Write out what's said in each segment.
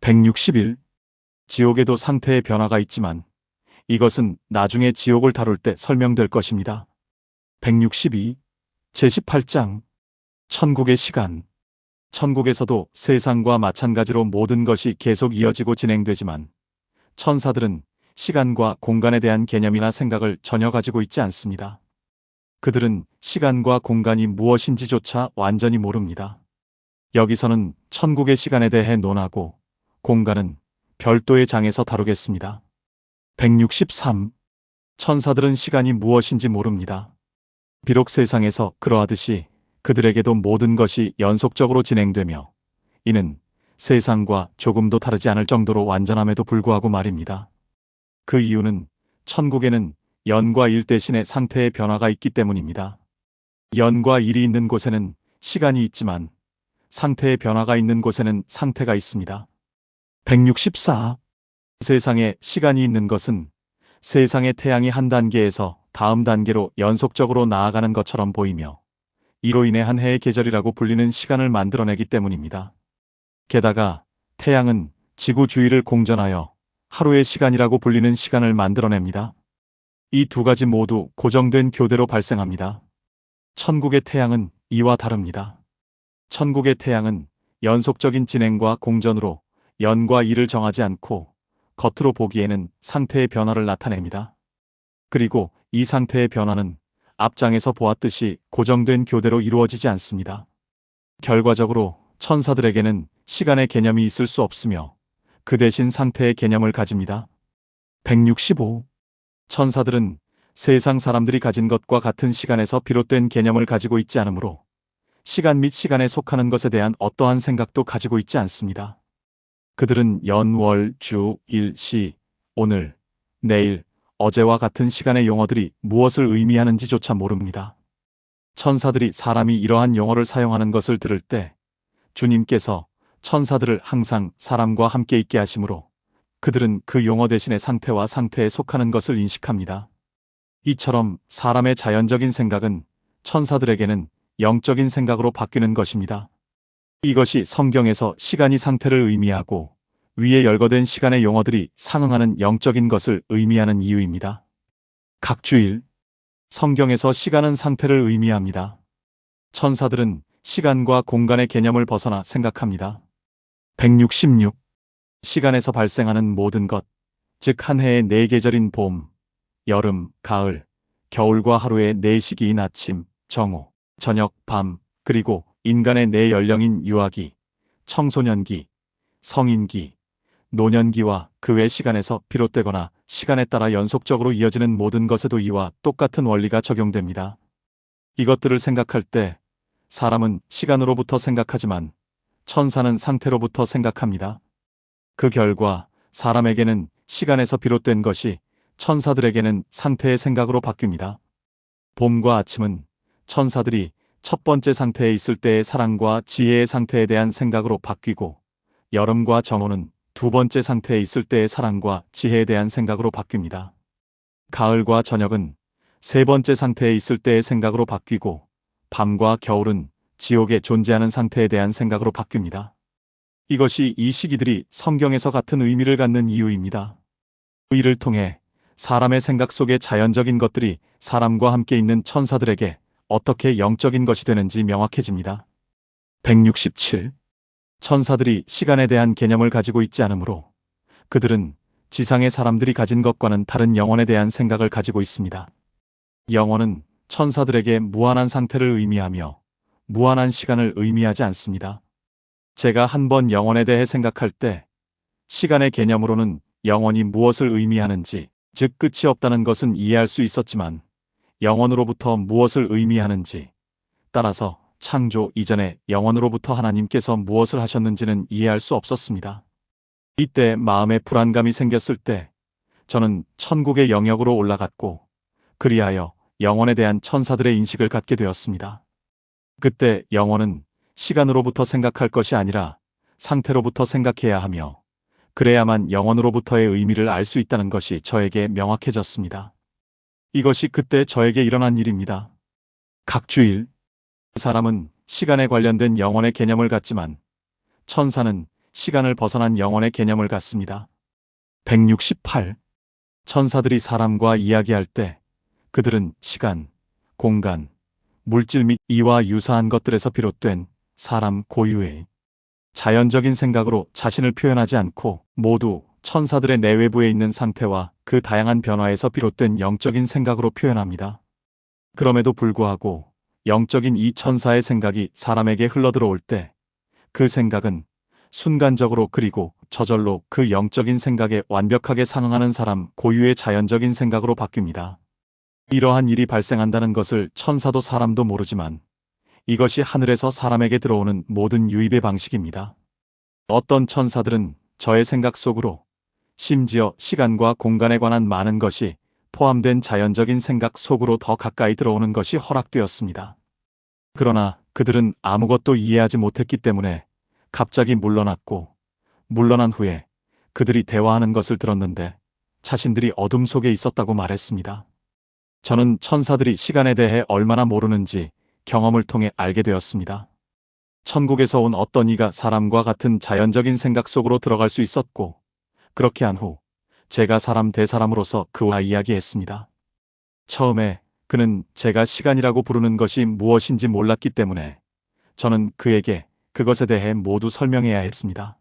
161. 지옥에도 상태의 변화가 있지만 이것은 나중에 지옥을 다룰 때 설명될 것입니다. 162. 제18장 천국의 시간. 천국에서도 세상과 마찬가지로 모든 것이 계속 이어지고 진행되지만 천사들은 시간과 공간에 대한 개념이나 생각을 전혀 가지고 있지 않습니다. 그들은 시간과 공간이 무엇인지조차 완전히 모릅니다. 여기서는 천국의 시간에 대해 논하고 공간은 별도의 장에서 다루겠습니다. 163. 천사들은 시간이 무엇인지 모릅니다. 비록 세상에서 그러하듯이 그들에게도 모든 것이 연속적으로 진행되며 이는 세상과 조금도 다르지 않을 정도로 완전함에도 불구하고 말입니다. 그 이유는 천국에는 연과 일 대신에 상태의 변화가 있기 때문입니다. 연과 일이 있는 곳에는 시간이 있지만 상태의 변화가 있는 곳에는 상태가 있습니다. 164. 세상에 시간이 있는 것은 세상의 태양이 한 단계에서 다음 단계로 연속적으로 나아가는 것처럼 보이며 이로 인해 한 해의 계절이라고 불리는 시간을 만들어내기 때문입니다. 게다가 태양은 지구 주위를 공전하여 하루의 시간이라고 불리는 시간을 만들어냅니다. 이 두 가지 모두 고정된 교대로 발생합니다. 천국의 태양은 이와 다릅니다. 천국의 태양은 연속적인 진행과 공전으로 연과 일을 정하지 않고 겉으로 보기에는 상태의 변화를 나타냅니다. 그리고 이 상태의 변화는 앞장에서 보았듯이 고정된 교대로 이루어지지 않습니다. 결과적으로 천사들에게는 시간의 개념이 있을 수 없으며 그 대신 상태의 개념을 가집니다. 165. 천사들은 세상 사람들이 가진 것과 같은 시간에서 비롯된 개념을 가지고 있지 않으므로 시간 및 시간에 속하는 것에 대한 어떠한 생각도 가지고 있지 않습니다. 그들은 연, 월, 주, 일, 시, 오늘, 내일, 어제와 같은 시간의 용어들이 무엇을 의미하는지조차 모릅니다. 천사들이 사람이 이러한 용어를 사용하는 것을 들을 때 주님께서 천사들을 항상 사람과 함께 있게 하시므로 그들은 그 용어 대신에 상태와 상태에 속하는 것을 인식합니다. 이처럼 사람의 자연적인 생각은 천사들에게는 영적인 생각으로 바뀌는 것입니다. 이것이 성경에서 시간이 상태를 의미하고 위에 열거된 시간의 용어들이 상응하는 영적인 것을 의미하는 이유입니다. 각주일. 성경에서 시간은 상태를 의미합니다. 천사들은 시간과 공간의 개념을 벗어나 생각합니다. 166. 시간에서 발생하는 모든 것, 즉 한 해의 네 계절인 봄, 여름, 가을, 겨울과 하루의 네 시기인 아침, 정오, 저녁, 밤, 그리고 인간의 네 연령인 유아기, 청소년기, 성인기, 노년기와 그 외 시간에서 비롯되거나 시간에 따라 연속적으로 이어지는 모든 것에도 이와 똑같은 원리가 적용됩니다. 이것들을 생각할 때 사람은 시간으로부터 생각하지만 천사는 상태로부터 생각합니다. 그 결과 사람에게는 시간에서 비롯된 것이 천사들에게는 상태의 생각으로 바뀝니다. 봄과 아침은 천사들이 첫 번째 상태에 있을 때의 사랑과 지혜의 상태에 대한 생각으로 바뀌고 여름과 정오는 두 번째 상태에 있을 때의 사랑과 지혜에 대한 생각으로 바뀝니다. 가을과 저녁은 세 번째 상태에 있을 때의 생각으로 바뀌고 밤과 겨울은 지옥에 존재하는 상태에 대한 생각으로 바뀝니다. 이것이 이 시기들이 성경에서 같은 의미를 갖는 이유입니다. 이를 통해 사람의 생각 속의 자연적인 것들이 사람과 함께 있는 천사들에게 어떻게 영적인 것이 되는지 명확해집니다. 167. 천사들이 시간에 대한 개념을 가지고 있지 않으므로 그들은 지상의 사람들이 가진 것과는 다른 영혼에 대한 생각을 가지고 있습니다. 영혼은 천사들에게 무한한 상태를 의미하며 무한한 시간을 의미하지 않습니다. 제가 한번 영혼에 대해 생각할 때 시간의 개념으로는 영혼이 무엇을 의미하는지, 즉 끝이 없다는 것은 이해할 수 있었지만 영혼으로부터 무엇을 의미하는지, 따라서 창조 이전에 영혼으로부터 하나님께서 무엇을 하셨는지는 이해할 수 없었습니다. 이때 마음에 불안감이 생겼을 때 저는 천국의 영역으로 올라갔고 그리하여 영혼에 대한 천사들의 인식을 갖게 되었습니다. 그때 영혼은 시간으로부터 생각할 것이 아니라 상태로부터 생각해야 하며 그래야만 영혼으로부터의 의미를 알 수 있다는 것이 저에게 명확해졌습니다. 이것이 그때 저에게 일어난 일입니다. 각주일. 사람은 시간에 관련된 영혼의 개념을 갖지만 천사는 시간을 벗어난 영혼의 개념을 갖습니다. 168. 천사들이 사람과 이야기할 때 그들은 시간, 공간, 물질 및 이와 유사한 것들에서 비롯된 사람 고유의 자연적인 생각으로 자신을 표현하지 않고 모두 천사들의 내외부에 있는 상태와 그 다양한 변화에서 비롯된 영적인 생각으로 표현합니다. 그럼에도 불구하고 영적인 이 천사의 생각이 사람에게 흘러들어올 때 그 생각은 순간적으로 그리고 저절로 그 영적인 생각에 완벽하게 상응하는 사람 고유의 자연적인 생각으로 바뀝니다. 이러한 일이 발생한다는 것을 천사도 사람도 모르지만 이것이 하늘에서 사람에게 들어오는 모든 유입의 방식입니다. 어떤 천사들은 저의 생각 속으로 심지어 시간과 공간에 관한 많은 것이 포함된 자연적인 생각 속으로 더 가까이 들어오는 것이 허락되었습니다. 그러나 그들은 아무것도 이해하지 못했기 때문에 갑자기 물러났고 물러난 후에 그들이 대화하는 것을 들었는데 자신들이 어둠 속에 있었다고 말했습니다. 저는 천사들이 시간에 대해 얼마나 모르는지 경험을 통해 알게 되었습니다. 천국에서 온 어떤 이가 사람과 같은 자연적인 생각 속으로 들어갈 수 있었고 그렇게 한 후 제가 사람 대 사람으로서 그와 이야기했습니다. 처음에 그는 제가 시간이라고 부르는 것이 무엇인지 몰랐기 때문에 저는 그에게 그것에 대해 모두 설명해야 했습니다.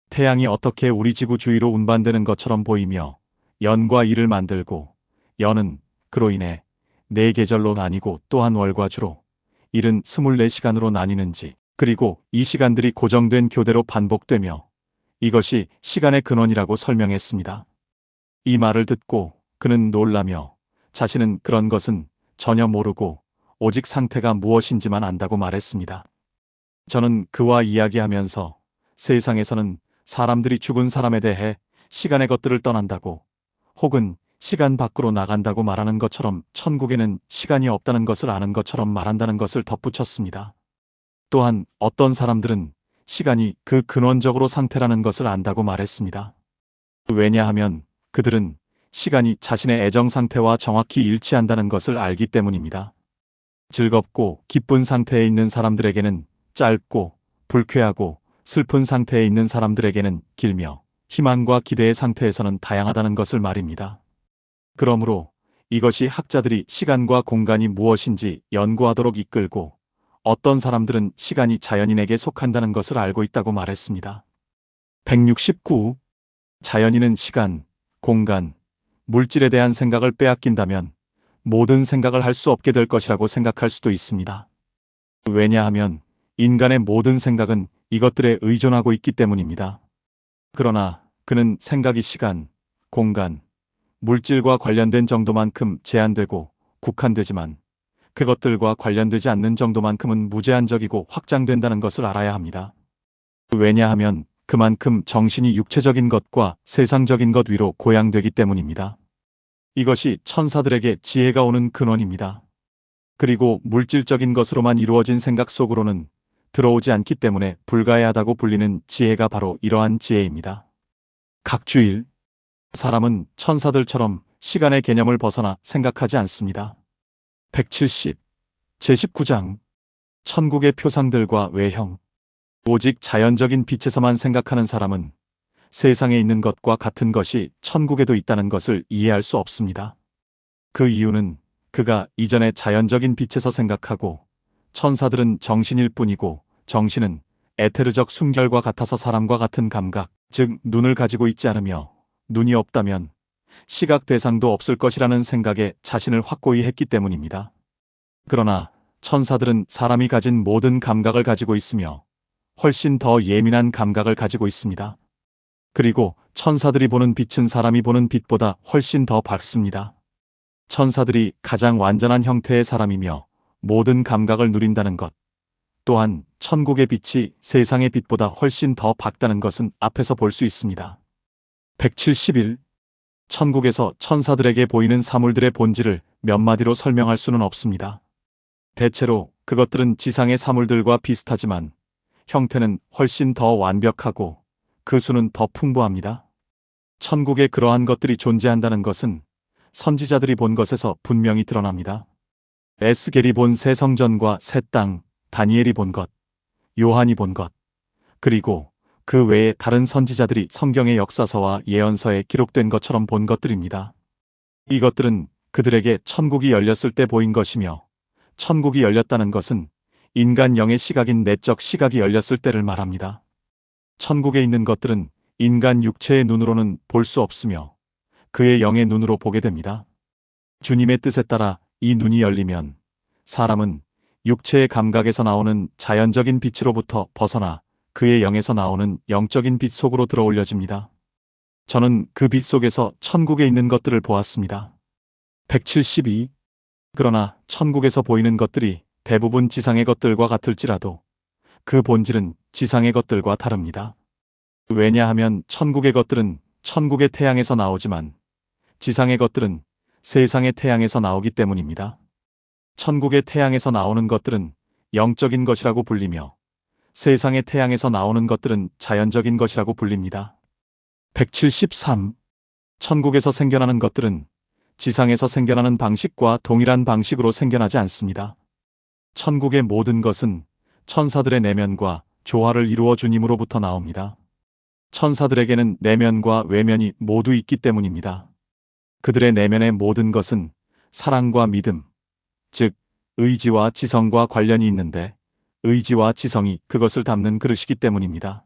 태양이 어떻게 우리 지구 주위로 운반되는 것처럼 보이며 연과 일을 만들고 연은 그로 인해 4계절로 나뉘고 또한 월과 주로 일은 24시간으로 나뉘는지 그리고 이 시간들이 고정된 교대로 반복되며 이것이 시간의 근원이라고 설명했습니다. 이 말을 듣고 그는 놀라며 자신은 그런 것은 전혀 모르고 오직 상태가 무엇인지만 안다고 말했습니다. 저는 그와 이야기하면서 세상에서는 사람들이 죽은 사람에 대해 시간의 것들을 떠난다고 혹은 시간 밖으로 나간다고 말하는 것처럼 천국에는 시간이 없다는 것을 아는 것처럼 말한다는 것을 덧붙였습니다. 또한 어떤 사람들은 시간이 그 근원적으로 상태라는 것을 안다고 말했습니다. 왜냐하면 그들은 시간이 자신의 애정 상태와 정확히 일치한다는 것을 알기 때문입니다. 즐겁고 기쁜 상태에 있는 사람들에게는 짧고 불쾌하고 슬픈 상태에 있는 사람들에게는 길며 희망과 기대의 상태에서는 다양하다는 것을 말입니다. 그러므로 이것이 학자들이 시간과 공간이 무엇인지 연구하도록 이끌고 어떤 사람들은 시간이 자연인에게 속한다는 것을 알고 있다고 말했습니다. 169. 자연인은 시간, 공간, 물질에 대한 생각을 빼앗긴다면 모든 생각을 할 수 없게 될 것이라고 생각할 수도 있습니다. 왜냐하면 인간의 모든 생각은 이것들에 의존하고 있기 때문입니다. 그러나 그는 생각이 시간, 공간, 물질과 관련된 정도만큼 제한되고 국한되지만 그것들과 관련되지 않는 정도만큼은 무제한적이고 확장된다는 것을 알아야 합니다. 왜냐하면 그만큼 정신이 육체적인 것과 세상적인 것 위로 고양되기 때문입니다. 이것이 천사들에게 지혜가 오는 근원입니다. 그리고 물질적인 것으로만 이루어진 생각 속으로는 들어오지 않기 때문에 불가해하다고 불리는 지혜가 바로 이러한 지혜입니다. 각주일. 사람은 천사들처럼 시간의 개념을 벗어나 생각하지 않습니다. 170. 제19장. 천국의 표상들과 외형. 오직 자연적인 빛에서만 생각하는 사람은 세상에 있는 것과 같은 것이 천국에도 있다는 것을 이해할 수 없습니다. 그 이유는 그가 이전에 자연적인 빛에서 생각하고 천사들은 정신일 뿐이고 정신은 에테르적 순결과 같아서 사람과 같은 감각, 즉 눈을 가지고 있지 않으며 눈이 없다면 시각 대상도 없을 것이라는 생각에 자신을 확고히 했기 때문입니다. 그러나 천사들은 사람이 가진 모든 감각을 가지고 있으며 훨씬 더 예민한 감각을 가지고 있습니다. 그리고 천사들이 보는 빛은 사람이 보는 빛보다 훨씬 더 밝습니다. 천사들이 가장 완전한 형태의 사람이며 모든 감각을 누린다는 것, 또한 천국의 빛이 세상의 빛보다 훨씬 더 밝다는 것은 앞에서 볼 수 있습니다. 171. 천국에서 천사들에게 보이는 사물들의 본질을 몇 마디로 설명할 수는 없습니다. 대체로 그것들은 지상의 사물들과 비슷하지만 형태는 훨씬 더 완벽하고 그 수는 더 풍부합니다. 천국에 그러한 것들이 존재한다는 것은 선지자들이 본 것에서 분명히 드러납니다. 에스겔이 본 새 성전과 새 땅, 다니엘이 본 것, 요한이 본 것, 그리고 그 외에 다른 선지자들이 성경의 역사서와 예언서에 기록된 것처럼 본 것들입니다. 이것들은 그들에게 천국이 열렸을 때 보인 것이며, 천국이 열렸다는 것은 인간 영의 시각인 내적 시각이 열렸을 때를 말합니다. 천국에 있는 것들은 인간 육체의 눈으로는 볼 수 없으며 그의 영의 눈으로 보게 됩니다. 주님의 뜻에 따라 이 눈이 열리면 사람은 육체의 감각에서 나오는 자연적인 빛으로부터 벗어나 그의 영에서 나오는 영적인 빛 속으로 들어 올려집니다. 저는 그 빛 속에서 천국에 있는 것들을 보았습니다. 172. 그러나 천국에서 보이는 것들이 대부분 지상의 것들과 같을지라도 그 본질은 지상의 것들과 다릅니다. 왜냐하면 천국의 것들은 천국의 태양에서 나오지만 지상의 것들은 세상의 태양에서 나오기 때문입니다. 천국의 태양에서 나오는 것들은 영적인 것이라고 불리며 세상의 태양에서 나오는 것들은 자연적인 것이라고 불립니다. 173. 천국에서 생겨나는 것들은 지상에서 생겨나는 방식과 동일한 방식으로 생겨나지 않습니다. 천국의 모든 것은 천사들의 내면과 조화를 이루어 주님으로부터 나옵니다. 천사들에게는 내면과 외면이 모두 있기 때문입니다. 그들의 내면의 모든 것은 사랑과 믿음, 즉 의지와 지성과 관련이 있는데 의지와 지성이 그것을 담는 그릇이기 때문입니다.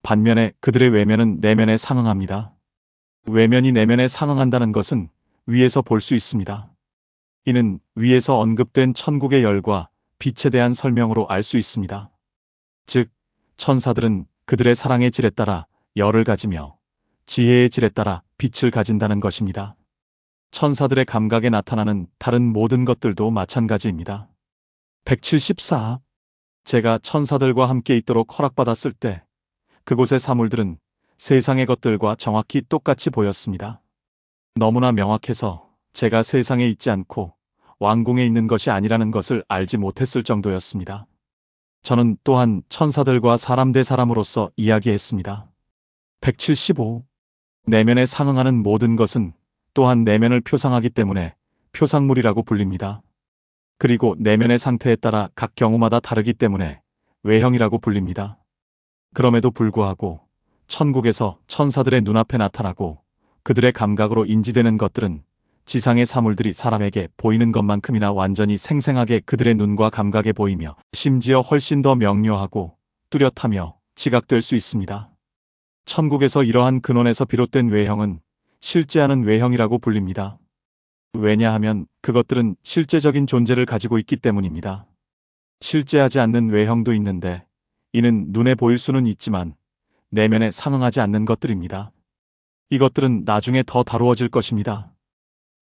반면에 그들의 외면은 내면에 상응합니다. 외면이 내면에 상응한다는 것은 위에서 볼 수 있습니다. 이는 위에서 언급된 천국의 열과 빛에 대한 설명으로 알 수 있습니다. 즉, 천사들은 그들의 사랑의 질에 따라 열을 가지며 지혜의 질에 따라 빛을 가진다는 것입니다. 천사들의 감각에 나타나는 다른 모든 것들도 마찬가지입니다. 174. 제가 천사들과 함께 있도록 허락받았을 때 그곳의 사물들은 세상의 것들과 정확히 똑같이 보였습니다. 너무나 명확해서 제가 세상에 있지 않고 왕궁에 있는 것이 아니라는 것을 알지 못했을 정도였습니다. 저는 또한 천사들과 사람 대 사람으로서 이야기했습니다. 175. 내면에 상응하는 모든 것은 또한 내면을 표상하기 때문에 표상물이라고 불립니다. 그리고 내면의 상태에 따라 각 경우마다 다르기 때문에 외형이라고 불립니다. 그럼에도 불구하고 천국에서 천사들의 눈앞에 나타나고 그들의 감각으로 인지되는 것들은 지상의 사물들이 사람에게 보이는 것만큼이나 완전히 생생하게 그들의 눈과 감각에 보이며 심지어 훨씬 더 명료하고 뚜렷하며 지각될 수 있습니다. 천국에서 이러한 근원에서 비롯된 외형은 실제하는 외형이라고 불립니다. 왜냐하면 그것들은 실제적인 존재를 가지고 있기 때문입니다. 실제하지 않는 외형도 있는데 이는 눈에 보일 수는 있지만 내면에 상응하지 않는 것들입니다. 이것들은 나중에 더 다루어질 것입니다.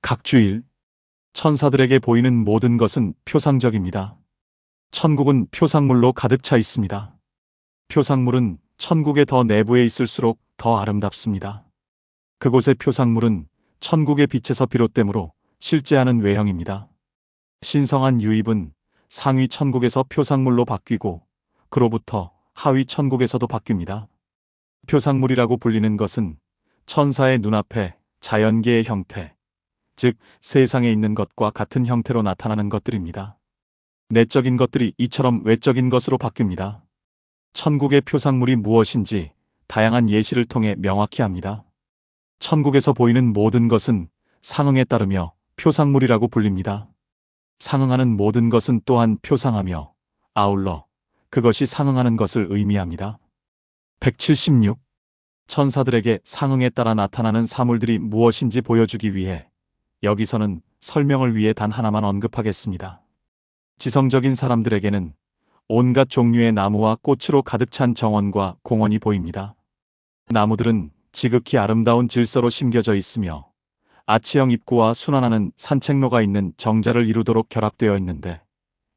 각주일. 천사들에게 보이는 모든 것은 표상적입니다. 천국은 표상물로 가득 차 있습니다. 표상물은 천국의 더 내부에 있을수록 더 아름답습니다. 그곳의 표상물은 천국의 빛에서 비롯되므로 실제하는 외형입니다. 신성한 유입은 상위 천국에서 표상물로 바뀌고 그로부터 하위 천국에서도 바뀝니다. 표상물이라고 불리는 것은 천사의 눈앞에 자연계의 형태, 즉 세상에 있는 것과 같은 형태로 나타나는 것들입니다. 내적인 것들이 이처럼 외적인 것으로 바뀝니다. 천국의 표상물이 무엇인지 다양한 예시를 통해 명확히 합니다. 천국에서 보이는 모든 것은 상응에 따르며 표상물이라고 불립니다. 상응하는 모든 것은 또한 표상하며 아울러 그것이 상응하는 것을 의미합니다. 176. 천사들에게 상응에 따라 나타나는 사물들이 무엇인지 보여주기 위해 여기서는 설명을 위해 단 하나만 언급하겠습니다. 지성적인 사람들에게는 온갖 종류의 나무와 꽃으로 가득 찬 정원과 공원이 보입니다. 나무들은 지극히 아름다운 질서로 심겨져 있으며 아치형 입구와 순환하는 산책로가 있는 정자를 이루도록 결합되어 있는데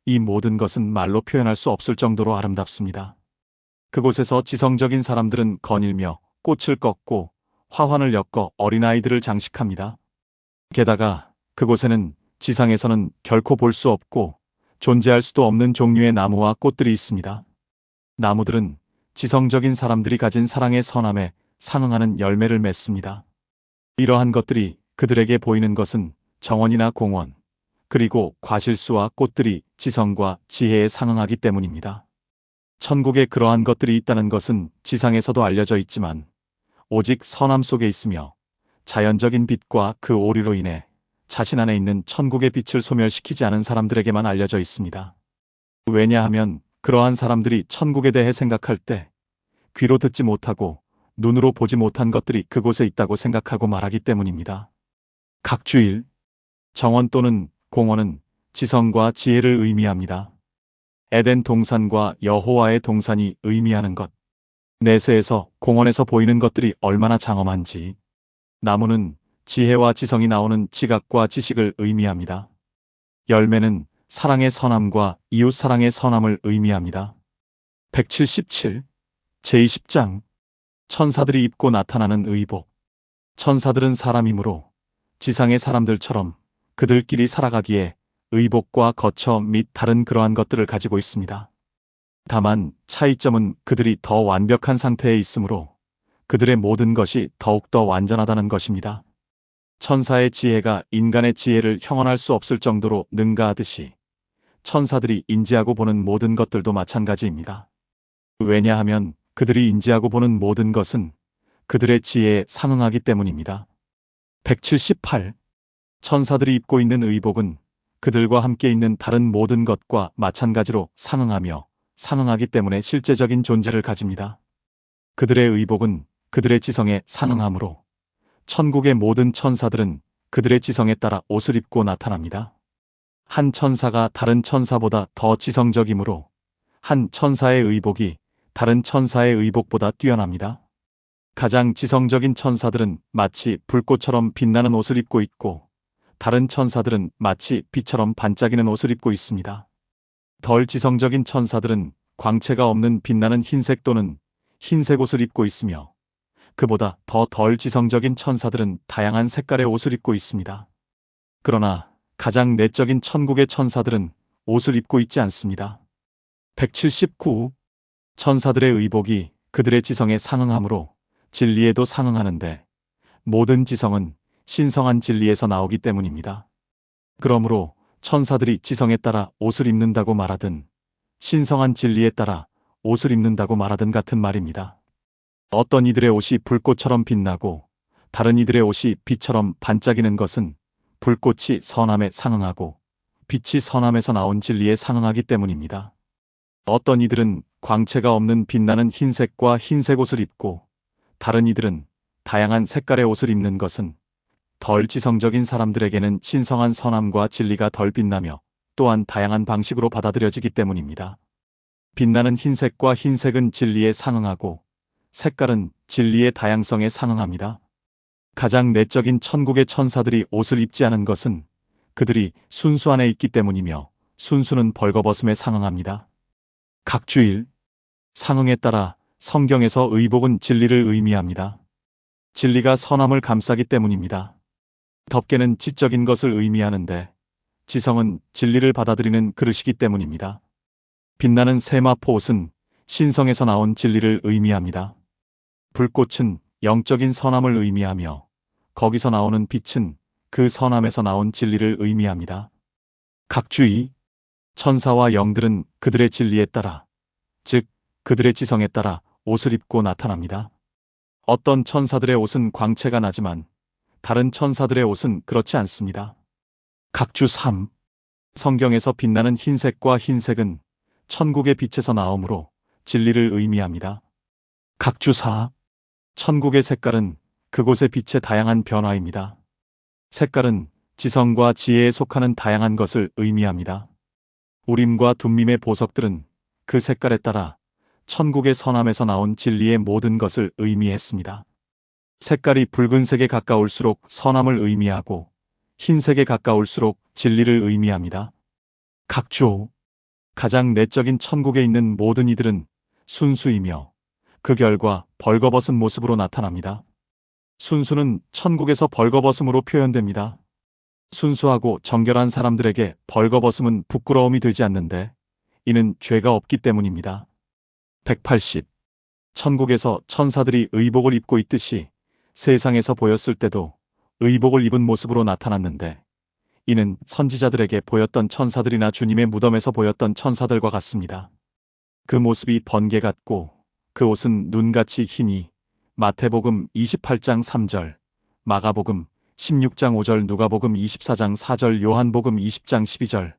이 모든 것은 말로 표현할 수 없을 정도로 아름답습니다. 그곳에서 지성적인 사람들은 거닐며 꽃을 꺾고 화환을 엮어 어린아이들을 장식합니다. 게다가 그곳에는 지상에서는 결코 볼 수 없고 존재할 수도 없는 종류의 나무와 꽃들이 있습니다. 나무들은 지성적인 사람들이 가진 사랑의 선함에 상응하는 열매를 맺습니다. 이러한 것들이 그들에게 보이는 것은 정원이나 공원, 그리고 과실수와 꽃들이 지성과 지혜에 상응하기 때문입니다. 천국에 그러한 것들이 있다는 것은 지상에서도 알려져 있지만 오직 선함 속에 있으며 자연적인 빛과 그 오류로 인해 자신 안에 있는 천국의 빛을 소멸시키지 않은 사람들에게만 알려져 있습니다. 왜냐하면 그러한 사람들이 천국에 대해 생각할 때 귀로 듣지 못하고 눈으로 보지 못한 것들이 그곳에 있다고 생각하고 말하기 때문입니다. 각주일, 정원 또는 공원은 지성과 지혜를 의미합니다. 에덴 동산과 여호와의 동산이 의미하는 것. 내세에서 공원에서 보이는 것들이 얼마나 장엄한지. 나무는 지혜와 지성이 나오는 지각과 지식을 의미합니다. 열매는 사랑의 선함과 이웃 사랑의 선함을 의미합니다. 177. 제20장 천사들이 입고 나타나는 의복. 천사들은 사람이므로 지상의 사람들처럼 그들끼리 살아가기에 의복과 거처 및 다른 그러한 것들을 가지고 있습니다. 다만 차이점은 그들이 더 완벽한 상태에 있으므로 그들의 모든 것이 더욱더 완전하다는 것입니다. 천사의 지혜가 인간의 지혜를 형언할 수 없을 정도로 능가하듯이 천사들이 인지하고 보는 모든 것들도 마찬가지입니다. 왜냐하면 그들이 인지하고 보는 모든 것은 그들의 지혜에 상응하기 때문입니다. 178. 천사들이 입고 있는 의복은 그들과 함께 있는 다른 모든 것과 마찬가지로 상응하기 때문에 실제적인 존재를 가집니다. 그들의 의복은 그들의 지성에 상응하므로 천국의 모든 천사들은 그들의 지성에 따라 옷을 입고 나타납니다. 한 천사가 다른 천사보다 더 지성적이므로 한 천사의 의복이 다른 천사의 의복보다 뛰어납니다. 가장 지성적인 천사들은 마치 불꽃처럼 빛나는 옷을 입고 있고 다른 천사들은 마치 빛처럼 반짝이는 옷을 입고 있습니다. 덜 지성적인 천사들은 광채가 없는 빛나는 흰색 또는 흰색 옷을 입고 있으며 그보다 더 덜 지성적인 천사들은 다양한 색깔의 옷을 입고 있습니다. 그러나 가장 내적인 천국의 천사들은 옷을 입고 있지 않습니다. 179. 천사들의 의복이 그들의 지성에 상응하므로 진리에도 상응하는데 모든 지성은 신성한 진리에서 나오기 때문입니다. 그러므로 천사들이 지성에 따라 옷을 입는다고 말하든 신성한 진리에 따라 옷을 입는다고 말하든 같은 말입니다. 어떤 이들의 옷이 불꽃처럼 빛나고 다른 이들의 옷이 빛처럼 반짝이는 것은 불꽃이 선함에 상응하고 빛이 선함에서 나온 진리에 상응하기 때문입니다. 어떤 이들은 광채가 없는 빛나는 흰색과 흰색 옷을 입고 다른 이들은 다양한 색깔의 옷을 입는 것은 덜 지성적인 사람들에게는 신성한 선함과 진리가 덜 빛나며 또한 다양한 방식으로 받아들여지기 때문입니다. 빛나는 흰색과 흰색은 진리에 상응하고 색깔은 진리의 다양성에 상응합니다. 가장 내적인 천국의 천사들이 옷을 입지 않은 것은 그들이 순수 안에 있기 때문이며 순수는 벌거벗음에 상응합니다. 각주일, 상응에 따라 성경에서 의복은 진리를 의미합니다. 진리가 선함을 감싸기 때문입니다. 덮개는 지적인 것을 의미하는데 지성은 진리를 받아들이는 그릇이기 때문입니다. 빛나는 세마포 옷은 신성에서 나온 진리를 의미합니다. 불꽃은 영적인 선함을 의미하며 거기서 나오는 빛은 그 선함에서 나온 진리를 의미합니다. 각주의, 천사와 영들은 그들의 진리에 따라, 즉 그들의 지성에 따라 옷을 입고 나타납니다. 어떤 천사들의 옷은 광채가 나지만 다른 천사들의 옷은 그렇지 않습니다. 각주 3. 성경에서 빛나는 흰색과 흰색은 천국의 빛에서 나오므로 진리를 의미합니다. 각주 4. 천국의 색깔은 그곳의 빛의 다양한 변화입니다. 색깔은 지성과 지혜에 속하는 다양한 것을 의미합니다. 우림과 둠밈의 보석들은 그 색깔에 따라 천국의 선함에서 나온 진리의 모든 것을 의미했습니다. 색깔이 붉은색에 가까울수록 선함을 의미하고 흰색에 가까울수록 진리를 의미합니다. 각주 5. 가장 내적인 천국에 있는 모든 이들은 순수이며 그 결과 벌거벗은 모습으로 나타납니다. 순수는 천국에서 벌거벗음으로 표현됩니다. 순수하고 정결한 사람들에게 벌거벗음은 부끄러움이 되지 않는데 이는 죄가 없기 때문입니다. 180. 천국에서 천사들이 의복을 입고 있듯이 세상에서 보였을 때도 의복을 입은 모습으로 나타났는데 이는 선지자들에게 보였던 천사들이나 주님의 무덤에서 보였던 천사들과 같습니다. 그 모습이 번개 같고 그 옷은 눈같이 희니 마태복음 28장 3절, 마가복음 16장 5절, 누가복음 24장 4절, 요한복음 20장 12절,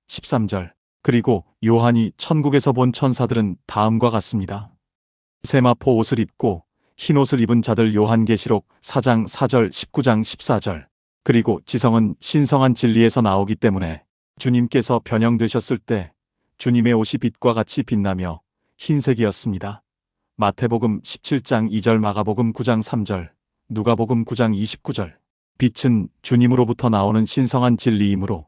13절. 그리고 요한이 천국에서 본 천사들은 다음과 같습니다. 세마포 옷을 입고 흰 옷을 입은 자들, 요한계시록 4장 4절, 19장 14절. 그리고 지성은 신성한 진리에서 나오기 때문에 주님께서 변형되셨을 때 주님의 옷이 빛과 같이 빛나며 흰색이었습니다. 마태복음 17장 2절, 마가복음 9장 3절, 누가복음 9장 29절. 빛은 주님으로부터 나오는 신성한 진리이므로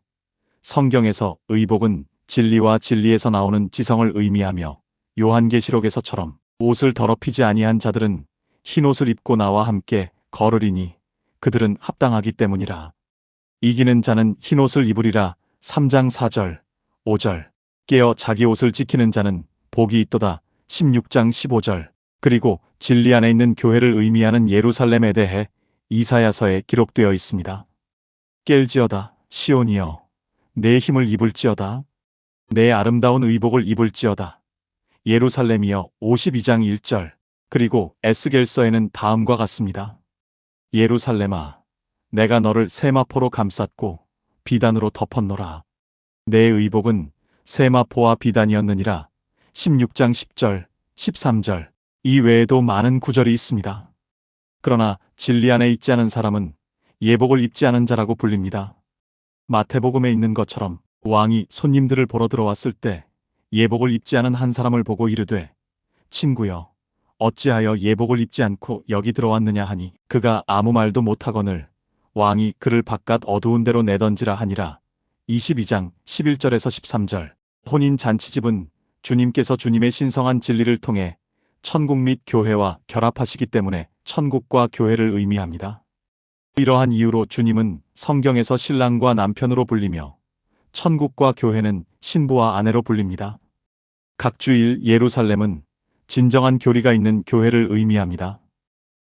성경에서 의복은 진리와 진리에서 나오는 지성을 의미하며 요한계시록에서처럼 옷을 더럽히지 아니한 자들은 흰 옷을 입고 나와 함께 걸으리니 그들은 합당하기 때문이라. 이기는 자는 흰 옷을 입으리라. 3장 4절, 5절. 깨어 자기 옷을 지키는 자는 복이 있도다. 16장 15절. 그리고 진리 안에 있는 교회를 의미하는 예루살렘에 대해 이사야서에 기록되어 있습니다. 깰지어다 시온이여, 내 힘을 입을지어다. 내 아름다운 의복을 입을지어다. 예루살렘이여. 52장 1절. 그리고 에스겔서에는 다음과 같습니다. 예루살렘아, 내가 너를 세마포로 감쌌고 비단으로 덮었노라. 내 의복은 세마포와 비단이었느니라. 16장 10절, 13절. 이 외에도 많은 구절이 있습니다. 그러나 진리 안에 있지 않은 사람은 예복을 입지 않은 자라고 불립니다. 마태복음에 있는 것처럼 왕이 손님들을 보러 들어왔을 때 예복을 입지 않은 한 사람을 보고 이르되, 친구여, 어찌하여 예복을 입지 않고 여기 들어왔느냐 하니 그가 아무 말도 못하거늘 왕이 그를 바깥 어두운 데로 내던지라 하니라. 22장 11절에서 13절. 혼인 잔치집은 주님께서 주님의 신성한 진리를 통해 천국 및 교회와 결합하시기 때문에 천국과 교회를 의미합니다. 이러한 이유로 주님은 성경에서 신랑과 남편으로 불리며 천국과 교회는 신부와 아내로 불립니다. 각 주일 예루살렘은 진정한 교리가 있는 교회를 의미합니다.